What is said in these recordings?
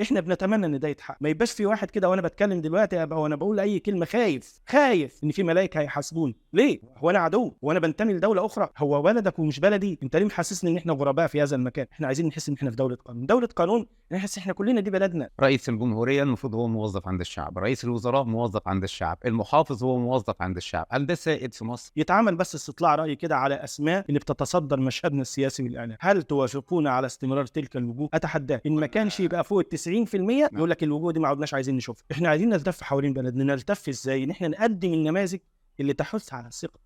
احنا بنتمنى ان ده يتحقق، ما يبقاش في واحد كده وانا بتكلم دلوقتي ابقى وانا بقول اي كلمه خايف ان في ملائكه هيحاسبوني. ليه؟ هو انا عدو؟ هو انا بنتمي لدوله اخرى؟ هو بلدك ومش بلدي؟ انت ليه محسسني ان احنا غرباء في هذا المكان؟ احنا عايزين نحس ان احنا في دوله قانون، دوله قانون نحس احنا كلنا دي بلدنا. رئيس الجمهورية المفروض هو موظف عند الشعب، رئيس الوزراء موظف عند الشعب، المحافظ هو موظف عند الشعب. هل ده سائد في مصر؟ يتعمل بس استطلاع رأي كده على أسماء اللي بتتصدر مشهدنا السياسي والإعلام، هل توافقون على استمرار تلك الوجوه؟ أتحداه إن ما كانش يبقى فوق ال 90% يقول لك الوجوه دي ما عدناش عايزين نشوفها. إحنا عايزين نلتف حوالين بلدنا، نلتف إزاي؟ إن إحنا نقدم النماذج اللي تحث على الثقة،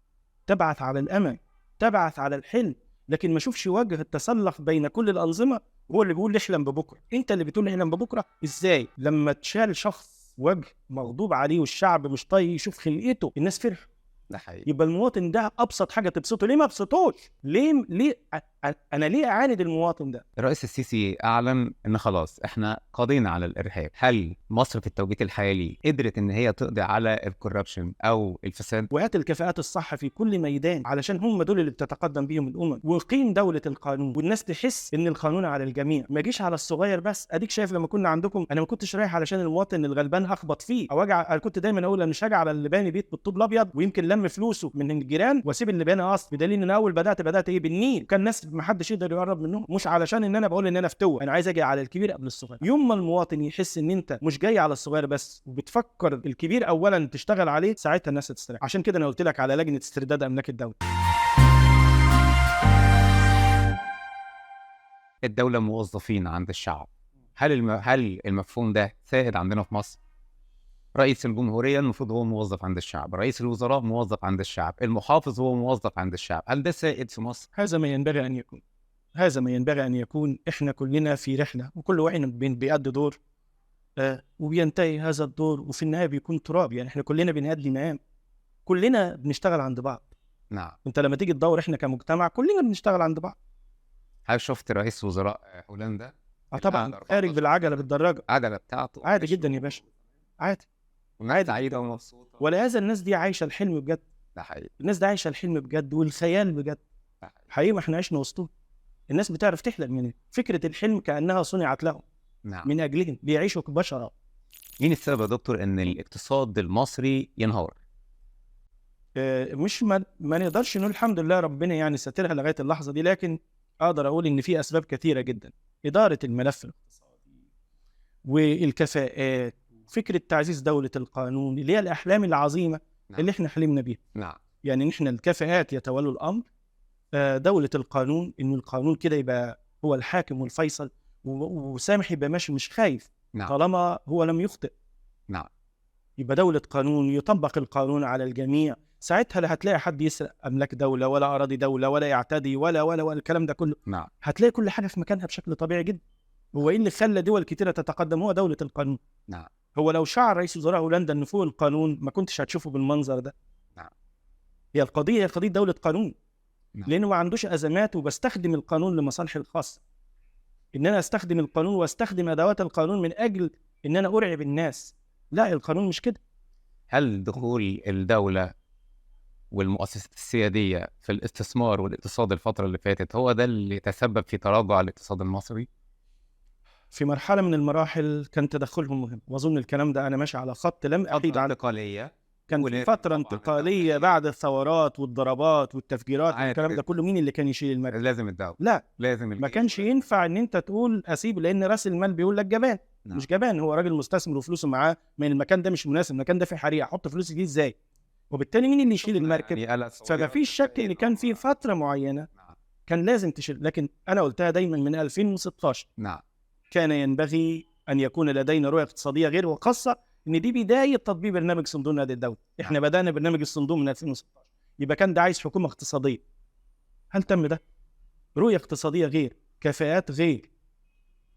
تبعث على الأمل، تبعث على الحلم، لكن ما اشوفش وجه التسلق بين كل الأنظمة. هو اللي بيقول احلم ببكرة، أنت اللي بتقول احلم ببكرة إزاي؟ لما تشال شخص وجه مغضوب عليه والشعب مش طايق يشوف خلقته، الناس فرح. ده حقيقي. يبقى المواطن ده ابسط حاجه تبسطه، ليه ما ابسطوش؟ ليه انا ليه اعاند المواطن ده؟ الرئيس السيسي أعلن إن خلاص إحنا قضينا على الإرهاب. هل مصر في التوقيت الحالي قدرت إن هي تقضي على الكوربشن أو الفساد؟ وهات الكفاءات الصح في كل ميدان، علشان هم دول اللي بتتقدم بيهم الامم، وقيم دوله القانون، والناس تحس ان القانون على الجميع، ما يجيش على الصغير بس. اديك شايف لما كنا عندكم انا ما كنتش رايح علشان المواطن الغلبان اخبط فيه او انا كنت دايما اقول انا مش هاجي على اللي باني بيت بالطوب الابيض ويمكن لم فلوسه من الجيران واسيب اللي باني اصل، بدليل ان انا اول بدات ايه بالنيل، كان الناس ما حدش يقدر يقرب منهم، مش علشان ان انا بقول ان انا فتوه، انا عايز اجي على الكبير قبل الصغير. يوم ما المواطن يحس ان انت مش جاي على الصغير بس وبتفكر الكبير اولا تشتغل عليه، ساعتها الناس هتستريح. عشان كده انا قلت لك على لجنه استرداد املاك الدوله. الدولة موظفين عند الشعب. هل المفهوم ده سائد عندنا في مصر؟ رئيس الجمهورية المفروض هو موظف عند الشعب، رئيس الوزراء موظف عند الشعب، المحافظ هو موظف عند الشعب. هل ده سائد في مصر؟ هذا ما ينبغي ان يكون، هذا ما ينبغي ان يكون. احنا كلنا في رحله وكل واحد بيأدي دور، وبينتهي هذا الدور وفي النهايه بيكون تراب. يعني احنا كلنا بنأدي مهام، كلنا بنشتغل عند بعض. نعم. انت لما تيجي تدور احنا كمجتمع كلنا بنشتغل عند بعض. هل شفت رئيس وزراء هولندا؟ طبعا خارج بالعجله بالدراجه، العجلة بتاعته عادي جدا يا باشا، عادي والناس سعيدة ومبسوطة. ولهذا الناس دي عايشه الحلم بجد. ده حقيقي. الناس دي عايشه الحلم بجد والخيال بجد. ده حقيقي. حقيقي ما احنا عشنا وسطهم. الناس بتعرف تحلم من فكره الحلم كانها صنعت لهم، نعم. من اجلهم بيعيشوا كبشر. مين السبب يا دكتور ان الاقتصاد المصري ينهار؟ مش ما نقدرش نقول الحمد لله ربنا يعني ساترها لغايه اللحظه دي، لكن اقدر اقول ان في اسباب كثيره جدا. اداره الملف الاقتصادي والكفاءات، فكره تعزيز دوله القانون اللي هي الاحلام العظيمه. نعم. اللي احنا حلمنا بيها. نعم. يعني نحن الكفاءات يتولوا الامر، دوله القانون انه القانون كده يبقى هو الحاكم والفيصل، وسامح يبقى ماشي مش خايف. نعم. طالما هو لم يخطئ نعم. يبقى دولة قانون، يطبق القانون على الجميع. ساعتها لا هتلاقي حد يسرق أملاك دولة ولا أراضي دولة ولا يعتدي ولا الكلام ده كله. نعم. هتلاقي كل حاجة في مكانها بشكل طبيعي جدا. هو إيه اللي خلى دول كتيرة تتقدم؟ هو دولة القانون. نعم. هو لو شعر رئيس وزراء هولندا إن فوق القانون ما كنتش هتشوفه بالمنظر ده. نعم. هي القضية هي قضية دولة قانون. نعم. لأنه ما عندوش أزمات وبستخدم القانون لمصالحي الخاصة. إن أنا أستخدم القانون وأستخدم أدوات القانون من أجل إن أنا أرعب الناس. لا، القانون مش كده. هل دخول الدولة والمؤسسات السيادية في الاستثمار والاقتصاد الفترة اللي فاتت هو ده اللي تسبب في تراجع الاقتصاد المصري؟ في مرحلة من المراحل كان تدخلهم مهم، وأظن الكلام ده أنا ماشي على خط لم أحيد عنه. انتقالية. كان في فترة انتقالية بعد الثورات والضربات والتفجيرات والكلام ده كله. مين اللي كان يشيل المركز؟ لازم الدولة. لا، لازم ما كانش ينفع إن أنت تقول أسيب، لأن رأس المال بيقول لك جبان. نعم. مش جبان، هو راجل مستثمر وفلوسه معاه، من المكان ده مش مناسب، المكان ده فيه حريقة، أحط فلوسي فيه إزاي؟ وبالتالي مين اللي يشيل المركب؟ فما فيش شك إن كان في فترة معينة كان لازم تشيل. لكن أنا قلتها دايما من 2016. نعم. كان ينبغي أن يكون لدينا رؤية اقتصادية غير، وخاصة إن دي بداية تطبيق برنامج صندوق النقد الدولي. إحنا بدأنا برنامج الصندوق من 2016، يبقى كان ده عايز حكومة اقتصادية. هل تم ده؟ رؤية اقتصادية غير، كفاءات غير،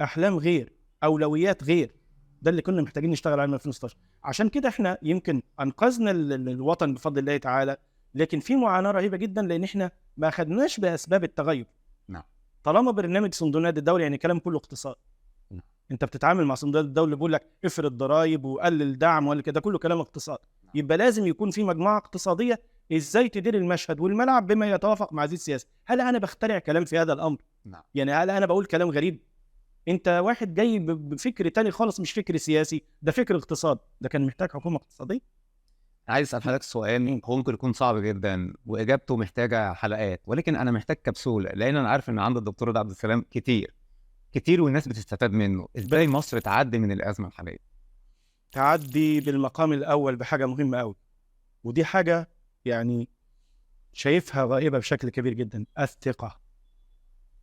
أحلام غير، أولويات غير. ده اللي كنا محتاجين نشتغل عليه من 2016. عشان كده إحنا يمكن أنقذنا الوطن بفضل الله تعالى، لكن في معاناة رهيبة جدا لأن إحنا ما أخدناش بأسباب التغير. نعم. طالما برنامج صندوق النقد الدولي يعني كلام كله اقتصاد. انت بتتعامل مع صندوق الدولي بيقول لك افرض ضرائب وقلل دعم ولا كده، كله كلام اقتصاد. يبقى لازم يكون في مجموعه اقتصاديه ازاي تدير المشهد والملعب بما يتوافق مع هذه السياسه. هل انا بخترع كلام في هذا الامر؟ نعم. يعني هل انا بقول كلام غريب؟ انت واحد جاي بفكر تاني خالص، مش فكر سياسي، ده فكر اقتصاد، ده كان محتاج حكومه اقتصاديه. عايز اسال حضرتك سؤال هو ممكن يكون صعب جدا واجابته محتاجه حلقات، ولكن انا محتاج كبسوله، لان انا عارف ان عند الدكتور رضا عبد السلام كتير والناس بتستفاد منه. ازاي مصر تعدي من الازمه الحاليه؟ تعدي بالمقام الاول بحاجه مهمه قوي، ودي حاجه يعني شايفها غائبه بشكل كبير جدا: الثقه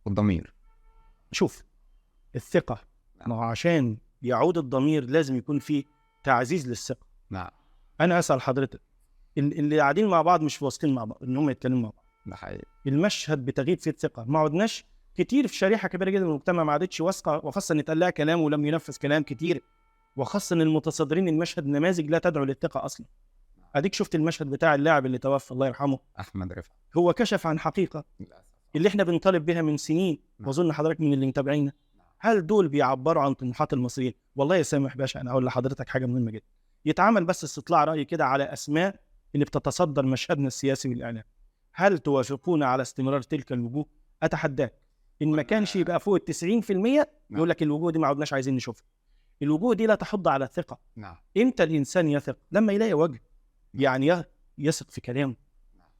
والضمير. شوف، الثقه، ما هو عشان يعود الضمير لازم يكون فيه تعزيز للثقه. نعم. انا اسال حضرتك، اللي قاعدين مع بعض مش واثقين مع بعض ان هم يتكلموا مع بعض، ده حقيقي. المشهد بتغيب فيه الثقه. ما عدناش كتير في شريحه كبيره جدا من المجتمع ما عادتش واثقه، وخاصه ان اتقال لها كلام ولم ينفذ كلام كتير، وخاصه ان المتصدرين المشهد نماذج لا تدعو للثقه اصلا. اديك شفت المشهد بتاع اللاعب اللي توفى الله يرحمه، احمد رفعت، هو كشف عن حقيقه اللي احنا بنطالب بها من سنين، واظن حضرتك من اللي متابعينا. هل دول بيعبروا عن طموحات المصريين؟ والله يا سامح باشا، انا هقول لحضرتك حاجه مهمه جدا: يتعمل بس استطلاع راي كده على اسماء اللي بتتصدر مشهدنا السياسي والاعلام، هل توافقون على استمرار تلك الوجوه؟ اتحداك ان ما كانش يبقى فوق ال 90% يقول لك الوجوه دي ما عدناش عايزين نشوفها. الوجوه دي لا تحض على الثقه. نعم. امتى الانسان يثق؟ لما يلاقي وجه يعني يثق في كلامه،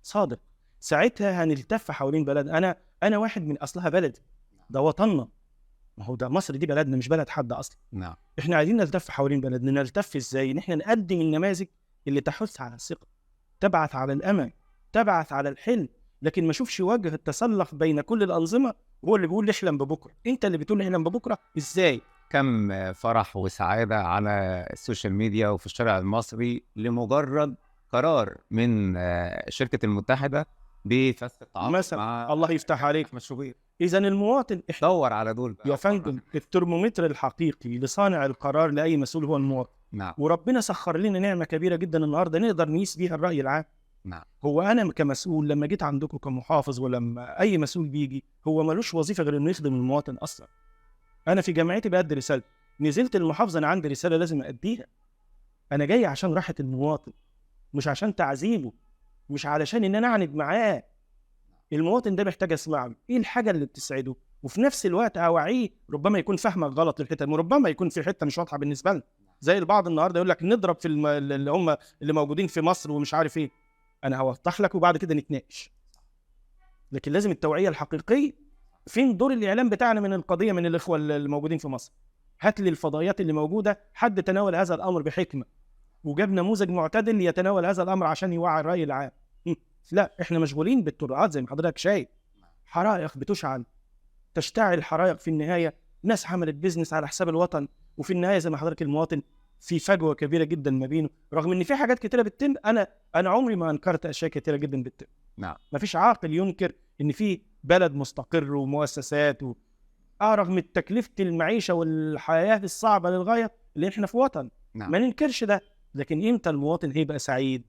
صادق، ساعتها هنلتف حوالين بلد. انا واحد من اصلها بلدي، ده وطننا، ما هو ده مصر، دي بلدنا مش بلد حد اصلا. نعم. احنا عايزين نلتف حوالين بلدنا. نلتف ازاي؟ ان احنا نقدم النماذج اللي تحث على الثقه، تبعث على الامل، تبعث على الحلم، لكن ما اشوفش وجه التسلق بين كل الانظمه هو اللي بيقول لي احلم ببكره. انت اللي بتقول لي احلم ببكره ازاي؟ كم فرح وسعاده على السوشيال ميديا وفي الشارع المصري لمجرد قرار من شركه المتحده بفسخ التعاقد مثلا. مع الله يفتح عليك. احمد شوبير. اذا المواطن دور على دول بقى يا فندم، الترمومتر الحقيقي لصانع القرار لاي مسؤول هو المواطن. نعم. وربنا سخر لنا نعمه كبيره جدا النهارده نقدر نقيس بيها الراي العام. نعم. هو انا كمسؤول لما جيت عندكم كمحافظ، ولما اي مسؤول بيجي هو ملوش وظيفه غير انه يخدم المواطن اصلا. انا في جامعتي بأدي رساله، نزلت المحافظه انا عندي رساله لازم اديها. انا جاي عشان راحه المواطن، مش عشان تعذيبه، مش علشان ان انا اعند معاه. المواطن ده محتاج اسمع له ايه الحاجه اللي بتسعده، وفي نفس الوقت اوعيه. ربما يكون فهمك غلط للحته، وربما يكون في حته مش واضحه بالنسبه لنا، زي البعض النهارده يقول لك نضرب في اللي هم اللي موجودين في مصر ومش عارف ايه. انا هوضح لك وبعد كده نتناقش، لكن لازم التوعيه الحقيقيه. فين دور الاعلام بتاعنا من القضيه من الاخوه اللي موجودين في مصر؟ هات لي الفضائيات اللي موجوده حد تناول هذا الامر بحكمه وجاب نموذج معتدل يتناول هذا الامر عشان يوعي الراي العام. لا، احنا مشغولين بالترعات زي ما حضرتك شايف، حرائق بتشعل، تشتعل حرائق. في النهايه ناس عملت بيزنس على حساب الوطن، وفي النهايه زي ما حضرتك المواطن في فجوه كبيره جدا ما بينه، رغم ان في حاجات كتيره بتتم. انا عمري ما انكرت اشياء كتيره جدا بتتم. نعم. ما فيش عاقل ينكر ان في بلد مستقر ومؤسسات رغم تكلفه المعيشه والحياه الصعبه للغايه اللي احنا في وطن. نعم. ما ننكرش ده، لكن امتى المواطن هيبقى سعيد؟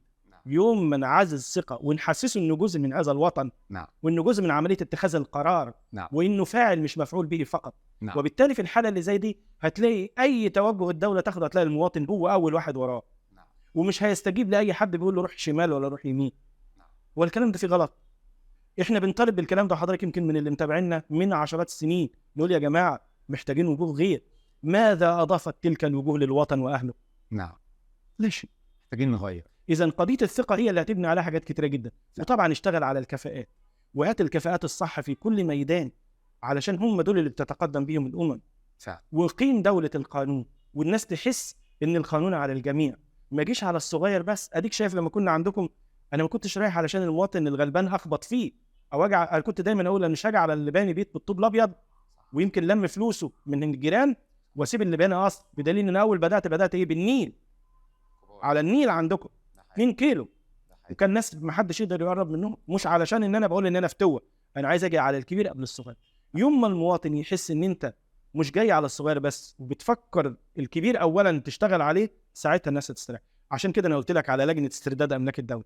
يوم ما نعزز ثقه ونحسسه انه جزء من هذا الوطن. نعم. وانه جزء من عمليه اتخاذ القرار. نعم. وانه فاعل مش مفعول به فقط. نعم. وبالتالي في الحاله اللي زي دي هتلاقي اي توجه الدوله تاخده، هتلاقي المواطن هو اول واحد وراه. نعم. ومش هيستجيب لاي حد بيقول له روح شمال ولا روح يمين. نعم. والكلام ده فيه غلط. احنا بنطالب بالكلام ده، حضرتك يمكن من اللي متابعينا من عشرات السنين نقول يا جماعه محتاجين وجوه غير. ماذا اضافت تلك الوجوه للوطن واهله؟ نعم. ليش؟ محتاجين نغير. إذا قضية الثقة هي اللي هتبني عليها حاجات كتيرة جدا. وطبعا اشتغل على الكفاءات، وهات الكفاءات الصح في كل ميدان، علشان هم دول اللي بتتقدم بيهم الأمم. فعلا. وقيم دولة القانون، والناس تحس إن القانون على الجميع، ما جيش على الصغير بس. أديك شايف لما كنا عندكم، أنا ما كنتش رايح علشان المواطن الغلبان أخبط فيه أو أنا كنت دايما أقول أنا مش هاجي على اللي باني بيت بالطوب الأبيض ويمكن لم فلوسه من الجيران وأسيب اللي باني أصل، بدليل إن أول بدأت إيه بالنيل، على النيل عندكم 2 كيلو، وكان ناس ما حدش يقدر يقرب منهم. مش علشان ان انا بقول ان انا فتوه، انا عايز اجي على الكبير قبل الصغير. يوم ما المواطن يحس ان انت مش جاي على الصغير بس وبتفكر الكبير اولا تشتغل عليه، ساعتها الناس هتستريح. عشان كده انا قلت لك على لجنه استرداد املاك الدوله.